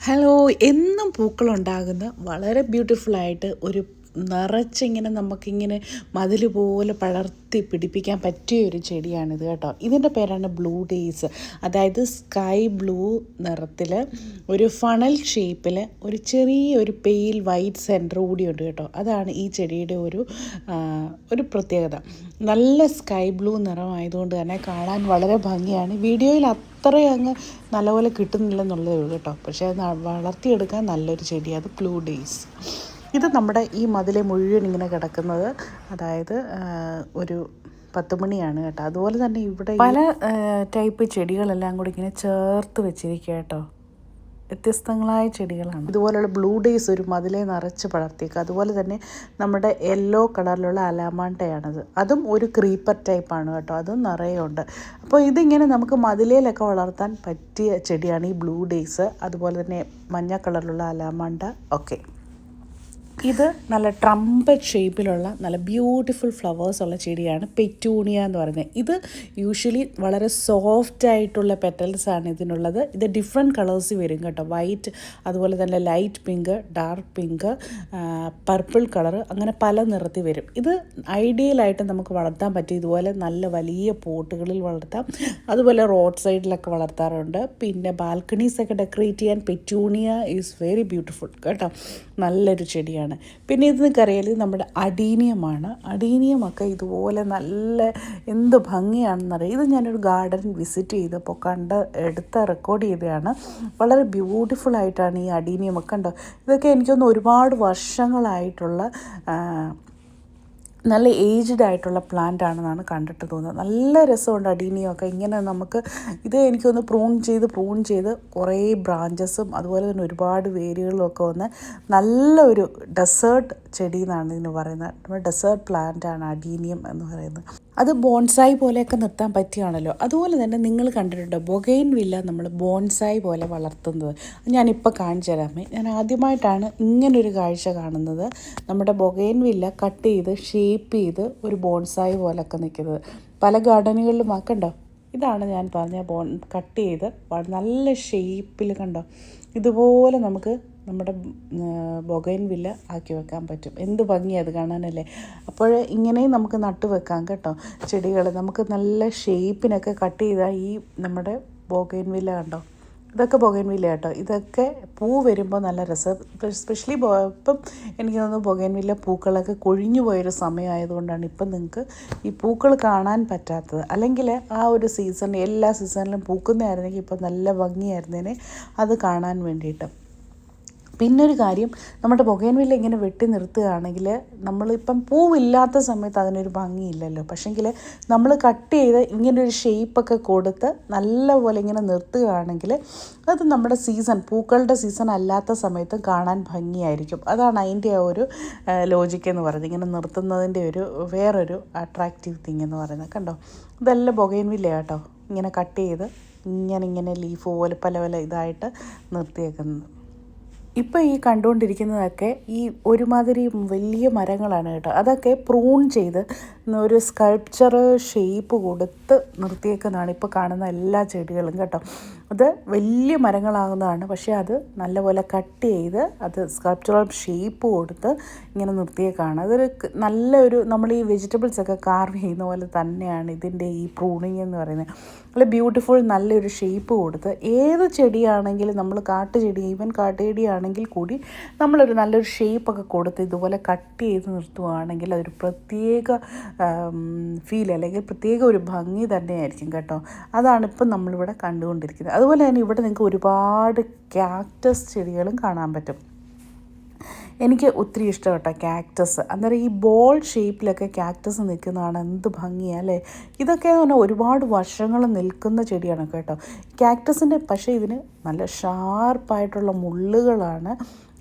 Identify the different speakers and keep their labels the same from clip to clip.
Speaker 1: Hello, എന്നും പൂക്കളുണ്ടാകുന്ന വളരെ ബ്യൂട്ടിഫുള്ളായിട്ട് ഒരു നിറച്ചിങ്ങനെ നമുക്കിങ്ങനെ മതിൽ പോലെ പടർത്തി പിടിപ്പിക്കാൻ പറ്റിയ ഒരു ചെടിയാണിത് കേട്ടോ. ഇതിൻ്റെ പേരാണ് ബ്ലൂ ഡേയ്സ്. അതായത് സ്കൈ ബ്ലൂ നിറത്തിൽ ഒരു ഫണൽ ഷേപ്പിൽ ഒരു ചെറിയൊരു പെയിൽ വൈറ്റ് സെൻറ്റർ കൂടിയുണ്ട് കേട്ടോ. അതാണ് ഈ ചെടിയുടെ ഒരു പ്രത്യേകത. നല്ല സ്കൈ ബ്ലൂ നിറമായതുകൊണ്ട് തന്നെ കാണാൻ വളരെ ഭംഗിയാണ്. വീഡിയോയിൽ അത്രയും അങ്ങ് നല്ലപോലെ കിട്ടുന്നില്ലെന്നുള്ളതേ ഉള്ളൂ കേട്ടോ. പക്ഷേ അത് വളർത്തിയെടുക്കാൻ നല്ലൊരു ചെടിയാണ് അത് ബ്ലൂ ഡേയ്സ്. ഇത് നമ്മുടെ ഈ മതിലെ മുഴുവൻ ഇങ്ങനെ കിടക്കുന്നത്, അതായത് ഒരു 10 മണിയാണ് കേട്ടോ. അതുപോലെ തന്നെ ഇവിടെ പല ടൈപ്പ് ചെടികളെല്ലാം കൂടി ഇങ്ങനെ ചേർത്ത് വെച്ചിരിക്കുക കേട്ടോ. വ്യത്യസ്തങ്ങളായ ചെടികളാണ്. ഇതുപോലെയുള്ള ബ്ലൂ ഡേയ്സ് ഒരു മതിലെ നിറച്ച് പടർത്തിയേക്കുക. അതുപോലെ തന്നെ നമ്മുടെ യെല്ലോ കളറിലുള്ള അലാമാണ്ടയാണത്. അതും ഒരു ക്രീപ്പർ ടൈപ്പാണ് കേട്ടോ. അതും നിറയെ ഉണ്ട്. അപ്പോൾ ഇതിങ്ങനെ നമുക്ക് മതിലയിലൊക്കെ വളർത്താൻ പറ്റിയ ചെടിയാണ് ഈ ബ്ലൂ ഡേയ്സ്. അതുപോലെ തന്നെ മഞ്ഞ കളറിലുള്ള അലാമാണ്ട ഒക്കെ. ഇത് നല്ല ട്രംപറ്റ് ഷേപ്പിലുള്ള നല്ല ബ്യൂട്ടിഫുൾ ഫ്ലവേഴ്സ് ഉള്ള ചെടിയാണ് പെറ്റൂണിയ എന്ന് പറയുന്നത്. ഇത് യൂഷ്വലി വളരെ സോഫ്റ്റ് ആയിട്ടുള്ള പെറ്റൽസാണ് ഇതിനുള്ളത്. ഇത് ഡിഫറെൻറ്റ് കളേഴ്സ് വരും കേട്ടോ. വൈറ്റ്, അതുപോലെ തന്നെ light pink, dark pink, purple colour, അങ്ങനെ പല നിറത്തിൽ വരും. ഇത് ഐഡിയലായിട്ട് നമുക്ക് വളർത്താൻ പറ്റും. ഇതുപോലെ നല്ല വലിയ പോട്ടുകളിൽ വളർത്താം. അതുപോലെ റോഡ് സൈഡിലൊക്കെ വളർത്താറുണ്ട്. പിന്നെ ബാൽക്കണീസൊക്കെ ഡെക്കറേറ്റ് ചെയ്യാൻ പെറ്റൂണിയ ഈസ് വെരി ബ്യൂട്ടിഫുൾ കേട്ടോ. നല്ലൊരു ചെടിയാണ്. പിന്നെ ഇത് നിങ്ങൾക്കറിയാൽ നമ്മുടെ അഡീനിയമാണ്. അഡീനിയമൊക്കെ ഇതുപോലെ നല്ല എന്ത് ഭംഗിയാണെന്നറിയാം. ഇത് ഞാനൊരു ഗാർഡൻ വിസിറ്റ് ചെയ്തപ്പോൾ റെക്കോർഡ് ചെയ്തതാണ്. വളരെ ബ്യൂട്ടിഫുള്ളായിട്ടാണ് ഈ അഡീനിയമൊക്കെ. കണ്ടോ, ഇതൊക്കെ എനിക്കൊന്ന് ഒരുപാട് വർഷങ്ങളായിട്ടുള്ള നല്ല ഏജ്ഡ് ആയിട്ടുള്ള പ്ലാന്റ് ആണെന്നാണ് കണ്ടിട്ട് തോന്നുന്നത്. നല്ല രസമുണ്ട് അഡീനിയമൊക്കെ. ഇങ്ങനെ നമുക്ക് ഇത് എനിക്കൊന്ന് പ്രൂൺ ചെയ്ത് കുറേ ബ്രാഞ്ചസും അതുപോലെ തന്നെ ഒരുപാട് വേരുകളും ഒക്കെ വന്ന് നല്ല ഒരു ഡെസേർട്ട് ചെടി എന്നാണ് ഇതിന് പറയുന്നത്. നമ്മുടെ ഡെസേർട്ട് പ്ലാന്റ് ആണ് അഡീനിയം എന്ന് പറയുന്നത്. അത് ബോൺസായി പോലെയൊക്കെ നിർത്താൻ പറ്റിയാണല്ലോ. അതുപോലെ തന്നെ നിങ്ങൾ കണ്ടിട്ടുണ്ടോ ബൊഗെയിൻ വില്ല നമ്മൾ ബോൺസായി പോലെ വളർത്തുന്നത്? ഞാനിപ്പോൾ കാണിച്ചു തരാമേ. ഞാൻ ആദ്യമായിട്ടാണ് ഇങ്ങനൊരു കാഴ്ച കാണുന്നത്. നമ്മുടെ ബൊഗെയിൻ വില്ല കട്ട് ചെയ്ത് ഷേപ്പ് ചെയ്ത് ഒരു ബോൺസായി പോലൊക്കെ നിൽക്കുന്നത് പല ഗാർഡനുകളിലും ആക്കണ്ടോ. ഇതാണ് ഞാൻ പറഞ്ഞ കട്ട് ചെയ്ത് നല്ല ഷേപ്പിൽ കണ്ടോ. ഇതുപോലെ നമുക്ക് നമ്മുടെ ബൊഗെയിൻ വില്ല ആക്കി വെക്കാൻ പറ്റും. എന്ത് ഭംഗിയാണ് അത് കാണാനല്ലേ. അപ്പോൾ ഇങ്ങനെയും നമുക്ക് നട്ടു വെക്കാം കേട്ടോ ചെടികൾ. നമുക്ക് നല്ല ഷേപ്പിനൊക്കെ കട്ട് ചെയ്താൽ ഈ നമ്മുടെ ബൊഗെയിൻ വില്ല കണ്ടോ. ഇതൊക്കെ ബൊഗെയിൻ വില്ല കേട്ടോ. ഇതൊക്കെ പൂ വരുമ്പോൾ നല്ല രസം. എസ്പെഷ്യലി ഇപ്പം എനിക്ക് തോന്നുന്നു ബൊഗെയിൻ വില്ല പൂക്കളൊക്കെ കൊഴിഞ്ഞു പോയൊരു സമയമായതുകൊണ്ടാണ് ഇപ്പം നിങ്ങൾക്ക് ഈ പൂക്കൾ കാണാൻ പറ്റാത്തത്. അല്ലെങ്കിൽ ആ ഒരു സീസൺ എല്ലാ സീസണിലും പൂക്കുന്നതായിരുന്നെങ്കിൽ ഇപ്പം നല്ല ഭംഗിയായിരുന്നേനെ അത് കാണാൻ വേണ്ടിയിട്ട്. പിന്നൊരു കാര്യം, നമ്മുടെ ബൊഗെയിൻവില്ല ഇങ്ങനെ വെട്ടി നിർത്തുകയാണെങ്കിൽ നമ്മളിപ്പം പൂവില്ലാത്ത സമയത്ത് അതിനൊരു ഭംഗിയില്ലല്ലോ. പക്ഷേങ്കിൽ നമ്മൾ കട്ട് ചെയ്ത് ഇങ്ങനൊരു ഷേപ്പൊക്കെ കൊടുത്ത് നല്ലപോലെ ഇങ്ങനെ നിർത്തുകയാണെങ്കിൽ അത് നമ്മുടെ പൂക്കളുടെ സീസൺ അല്ലാത്ത സമയത്തും കാണാൻ ഭംഗിയായിരിക്കും. അതാണ് അതിൻ്റെ ആ ഒരു ലോജിക്ക് എന്ന് പറയുന്നത്. ഇങ്ങനെ നിർത്തുന്നതിൻ്റെ വേറൊരു അട്രാക്റ്റീവ് തിങ് എന്ന് പറയുന്നത്. കണ്ടോ, ഇതെല്ലാം ബൊഗെയിൻവില്ല കേട്ടോ. ഇങ്ങനെ കട്ട് ചെയ്ത് ഇങ്ങനെ ലീഫ് പോലെ പല ഇതായിട്ട് നിർത്തിയേക്കുന്നത്. ഇപ്പോൾ ഈ കണ്ടുകൊണ്ടിരിക്കുന്നതൊക്കെ ഈ ഒരുമാതിരി വലിയ മരങ്ങളാണ് കേട്ടോ. അതൊക്കെ പ്രൂൺ ചെയ്ത് ഒരു സ്കൾപ്ചർ ഷേപ്പ് കൊടുത്ത് നിർത്തിയേക്കുന്നതാണ് ഇപ്പോൾ കാണുന്ന എല്ലാ ചെടികളും കേട്ടോ. അത് വലിയ മരങ്ങളാകുന്നതാണ്. പക്ഷേ അത് നല്ലപോലെ കട്ട് ചെയ്ത് അത് സ്കൾപ്ചറൽ ഷേപ്പ് കൊടുത്ത് ഇങ്ങനെ നിർത്തിയേക്കാണ്. അതൊരു നല്ലൊരു നമ്മൾ ഈ വെജിറ്റബിൾസൊക്കെ കാർവ് ചെയ്യുന്ന പോലെ തന്നെയാണ് ഇതിൻ്റെ ഈ പ്രൂണിങ് എന്ന് പറയുന്നത്. നല്ല ബ്യൂട്ടിഫുൾ നല്ലൊരു ഷേപ്പ് കൊടുത്ത് ഏത് ചെടിയാണെങ്കിലും നമ്മൾ ഈവൻ കാട്ടുചെടിയാണെങ്കിൽ കൂടി നമ്മളൊരു നല്ലൊരു ഷേപ്പൊക്കെ കൊടുത്ത് ഇതുപോലെ കട്ട് ചെയ്ത് നിർത്തുകയാണെങ്കിൽ അതൊരു പ്രത്യേക ഫീൽ അല്ലെങ്കിൽ പ്രത്യേക ഒരു ഭംഗി തന്നെയായിരിക്കും കേട്ടോ. അതാണ് ഇപ്പം നമ്മളിവിടെ കണ്ടുകൊണ്ടിരിക്കുന്നത്. അതുപോലെ തന്നെ ഇവിടെ നിങ്ങൾക്ക് ഒരുപാട് കാക്ടസ് ചെടികളും കാണാൻ പറ്റും. എനിക്ക് ഒത്തിരി ഇഷ്ടം കേട്ടോ കാക്ടസ്. അന്നേരം ഈ ബോൾ ഷേപ്പിലൊക്കെ കാക്ടസ് നിൽക്കുന്നതാണ് എന്ത് ഭംഗിയാണ് അല്ലേ. ഇതൊക്കെ എന്ന് പറഞ്ഞാൽ ഒരുപാട് വർഷങ്ങൾ നിൽക്കുന്ന ചെടിയാണ് കേട്ടോ കാക്ടസിൻ്റെ. പക്ഷേ ഇതിന് നല്ല ഷാർപ്പായിട്ടുള്ള മുള്ളുകളാണ്.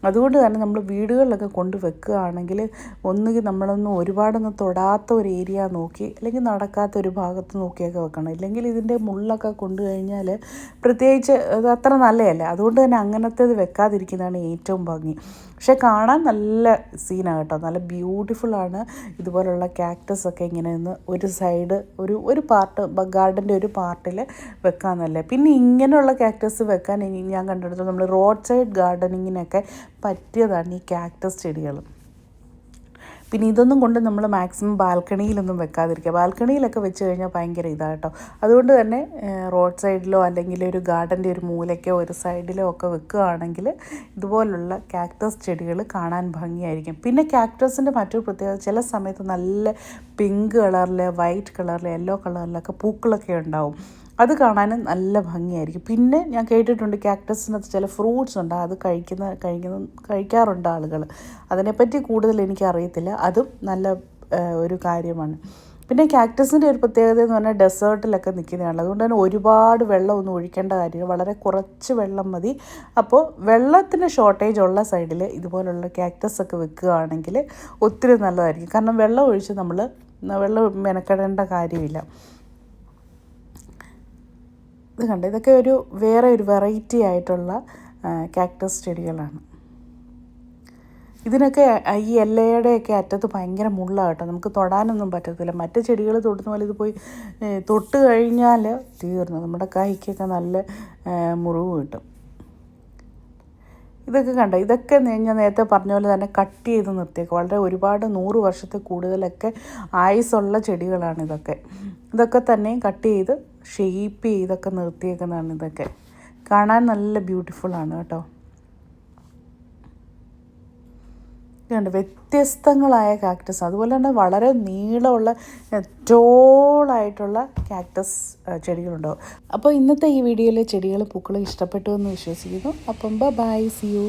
Speaker 1: അതുകൊണ്ട് തന്നെ നമ്മൾ വീടുകളിലൊക്കെ കൊണ്ട് വെക്കുകയാണെങ്കിൽ ഒന്നുകിൽ നമ്മളൊന്നും ഒരുപാടൊന്നും തൊടാത്ത ഒരു ഏരിയ നോക്കി, അല്ലെങ്കിൽ നടക്കാത്ത ഒരു ഭാഗത്ത് നോക്കിയൊക്കെ വെക്കണം. ഇല്ലെങ്കിൽ ഇതിൻ്റെ മുള്ളൊക്കെ കൊണ്ടു കഴിഞ്ഞാൽ പ്രത്യേകിച്ച് അത് അത്ര നല്ലതല്ല. അതുകൊണ്ട് തന്നെ അങ്ങനത്തേത് വെക്കാതിരിക്കുന്നതാണ് ഏറ്റവും ഭംഗി. പക്ഷേ കാണാൻ നല്ല സീനാണ് കേട്ടോ, നല്ല ബ്യൂട്ടിഫുള്ളാണ്. ഇതുപോലുള്ള കാക്ടസ് ഒക്കെ ഇങ്ങനെ നിന്ന് ഒരു സൈഡ് ഒരു പാർട്ട് ഗാർഡൻ്റെ ഒരു പാർട്ടിൽ വെക്കാൻ നല്ല. പിന്നെ ഇങ്ങനെയുള്ള കാക്ടസ് വെക്കാൻ ഞാൻ കണ്ടെടുത്തു നമ്മൾ റോഡ് സൈഡ് ഗാർഡനിങ്ങിനൊക്കെ പറ്റിയതാണ് ഈ കാക്ടസ് ചെടികൾ. പിന്നെ ഇതൊന്നും കൊണ്ട് നമ്മൾ മാക്സിമം ബാൽക്കണിയിലൊന്നും വെക്കാതിരിക്കുക. ബാൽക്കണിയിലൊക്കെ വെച്ച് കഴിഞ്ഞാൽ ഭയങ്കര ഇതാണ് കേട്ടോ. അതുകൊണ്ട് തന്നെ റോഡ് സൈഡിലോ അല്ലെങ്കിൽ ഒരു ഗാർഡൻ്റെ ഒരു മൂലയ്ക്കോ ഒരു സൈഡിലോ ഒക്കെ വെക്കുകയാണെങ്കിൽ ഇതുപോലുള്ള കാക്ടസ് ചെടികൾ കാണാൻ ഭംഗിയായിരിക്കും. പിന്നെ കാക്ടസിൻ്റെ മറ്റൊരു പ്രത്യേകത, ചില സമയത്ത് നല്ല പിങ്ക് കളറിൽ, വൈറ്റ് കളറിൽ, യെല്ലോ കളറിലൊക്കെ പൂക്കളൊക്കെ ഉണ്ടാവും. അത് കാണാനും നല്ല ഭംഗിയായിരിക്കും. പിന്നെ ഞാൻ കേട്ടിട്ടുണ്ട് കാക്ടസിനകത്ത് ചില ഫ്രൂട്ട്സ് ഉണ്ട്, അത് കഴിക്കാറുണ്ട് ആളുകൾ. അതിനെപ്പറ്റി കൂടുതൽ എനിക്കറിയത്തില്ല. അതും നല്ല ഒരു കാര്യമാണ്. പിന്നെ കാക്ടസിൻ്റെ ഒരു പ്രത്യേകത എന്ന് പറഞ്ഞാൽ ഡെസേർട്ടിലൊക്കെ നിൽക്കുന്നതാണ്. അതുകൊണ്ട് തന്നെ ഒരുപാട് വെള്ളമൊന്നും ഒഴിക്കേണ്ട കാര്യമില്ല, വളരെ കുറച്ച് വെള്ളം മതി. അപ്പോൾ വെള്ളത്തിന് ഷോർട്ടേജ് ഉള്ള സൈഡിൽ ഇതുപോലുള്ള കാക്ടസ് ഒക്കെ വെക്കുകയാണെങ്കിൽ ഒത്തിരി നല്ലതായിരിക്കും. കാരണം വെള്ളം ഒഴിച്ച് നമ്മൾ മെനക്കെടേണ്ട കാര്യമില്ല. ഇത് കണ്ടോ, ഇതൊക്കെ വേറെ ഒരു വെറൈറ്റി ആയിട്ടുള്ള കാക്ടസ് ചെടികളാണ്. ഇതിനൊക്കെ ഈ എല്ലയുടെയൊക്കെ അറ്റത്ത് ഭയങ്കര മുള്ളാണ് കേട്ടോ, നമുക്ക് തൊടാനൊന്നും പറ്റത്തില്ല. മറ്റ് ചെടികൾ തൊടുന്ന പോലെ ഇത് പോയി തൊട്ട് കഴിഞ്ഞാൽ തീർന്നു, നമ്മുടെ കൈക്കൊക്കെ നല്ല മുറിവ് കിട്ടും. ഇതൊക്കെ കണ്ടോ, ഇതൊക്കെ ഞാൻ നേരത്തെ പറഞ്ഞ പോലെ തന്നെ കട്ട് ചെയ്ത് നിർത്തിയേക്കും. വളരെ ഒരുപാട് 100 വർഷത്തിൽ കൂടുതലൊക്കെ ആയുസ്സുള്ള ചെടികളാണ് ഇതൊക്കെ. ഇതൊക്കെ തന്നെ കട്ട് ചെയ്ത് ഷേപ്പ് ചെയ്തൊക്കെ നിർത്തിയേക്കുന്നതാണ്. ഇതൊക്കെ കാണാൻ നല്ല ബ്യൂട്ടിഫുള്ളാണ് കേട്ടോ. ഇതുണ്ട് വ്യത്യസ്തങ്ങളായ കാക്ടസ്, അതുപോലെ തന്നെ വളരെ നീളമുള്ള ടോളായിട്ടുള്ള കാക്ടസ് ചെടികളുണ്ടാവും. അപ്പോൾ ഇന്നത്തെ ഈ വീഡിയോയിലെ ചെടികളും പൂക്കളും ഇഷ്ടപ്പെട്ടു എന്ന് വിശ്വസിക്കുന്നു. അപ്പം ബൈ, സീ യു.